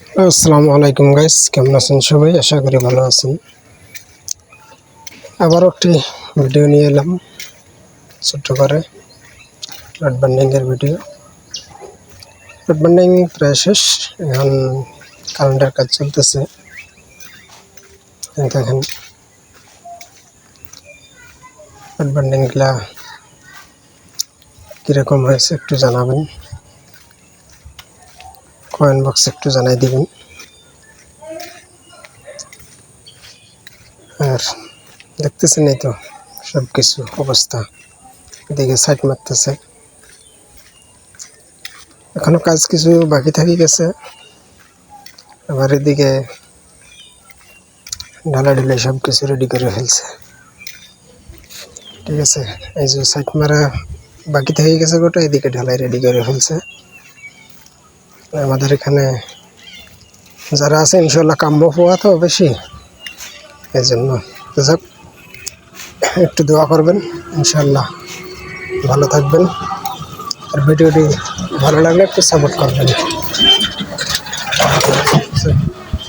আসসালামু আলাইকুম গাইস, কেমন আছেন সবাই? আশা করি ভালো আছেন। আবারও একটি ভিডিও নিয়ে এলাম, ছোট্ট করে রড বান্ডিংয়ের ভিডিও। রড বান্ডিং প্রায় শেষ, এখন কারেন্টের কাজ চলতেছে। দেখেন রড বান্ডিংগুলা কীরকম হয়েছে একটু জানাবেন, কমেন্ট বক্সে একটু জানাই দিবেন। আর দেখতেছেন এই তো সব কিছু অবস্থা, এদিকে সাইড মারতেছে, এখনো কাজ কিছু বাকি থাকি গেছে। আবার এদিকে ঢালাই সব কিছু রেডি করে ফেলছে। ঠিক আছে, এই যে সাইড মারা বাকি থেকে গেছে গোটা, এদিকে ঢালাই রেডি করে ফেলছে। আমাদের এখানে যারা আছে ইনশাল্লাহ কাম্য পোয়া তো বেশি, এই জন্য যাক একটু দোয়া করবেন, ইনশাল্লাহ ভালো থাকবেন। আর ভিডিওটি ভালো লাগলে একটু সাপোর্ট করবেন।